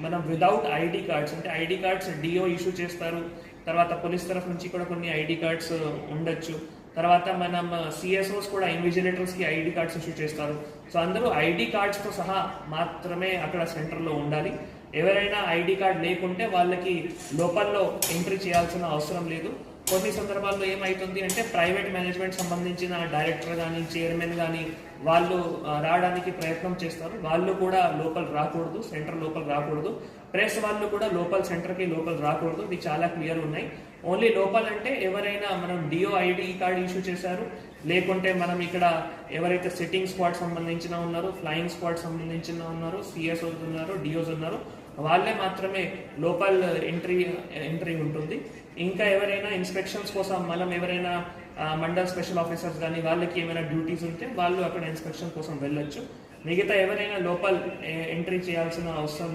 మనం without ID cards అంటే ID cards DO issue చేస్తారు. తర్వాత పోలీస్ తరఫు నుంచి కూడా కొన్ని ఐడి కార్డ్స్ ఉండొచ్చు. తర్వాత మనం సిఎస్ఓస్ కూడా ఇన్విజిలేటర్స్ కి ఐడి కార్డ్స్ ఇష్యూ చేస్తారు. సో అందరూ ఐడి కార్డ్స్ తో సహా మాత్రమే అక్కడ సెంటర్లో ఉండాలి. ఎవరైనా ఐడి కార్డ్ లేకుంటే వాళ్ళకి లోపల్లో ఎంట్రీ చేయాల్సిన అవసరం లేదు. కొన్ని సందర్భాల్లో ఏమవుతుంది అంటే ప్రైవేట్ మేనేజ్మెంట్ సంబంధించిన డైరెక్టర్ కానీ చైర్మన్ కానీ వాళ్ళు రావడానికి ప్రయత్నం చేస్తారు. వాళ్ళు కూడా లోపల రాకూడదు, సెంటర్ లోపల రాకూడదు. ప్రెస్ వాళ్ళు కూడా సెంటర్కి లోపల రాకూడదు. ఇవి చాలా క్లియర్ ఉన్నాయి. ఓన్లీ లోపల అంటే ఎవరైనా మనం డిఓ ఐడి కార్డ్ ఇష్యూ చేశారు, లేకుంటే మనం ఇక్కడ ఎవరైతే సిట్టింగ్ స్క్వాడ్ సంబంధించిన ఉన్నారో, ఫ్లయింగ్ స్క్వాడ్ సంబంధించిన ఉన్నారో, సిఎస్ఓస్ ఉన్నారు, డిఓస్ ఉన్నారు, వాళ్ళే మాత్రమే లోపల్ ఎంట్రీ ఉంటుంది. ఇంకా ఎవరైనా ఇన్స్పెక్షన్స్ కోసం మనం ఎవరైనా మండల్ స్పెషల్ ఆఫీసర్స్ కానీ వాళ్ళకి ఏమైనా డ్యూటీస్ ఉంటే వాళ్ళు అక్కడ ఇన్స్పెక్షన్ కోసం వెళ్ళొచ్చు. మిగతా ఎవరైనా లోపల్ ఎంట్రీ చేయాల్సిన అవసరం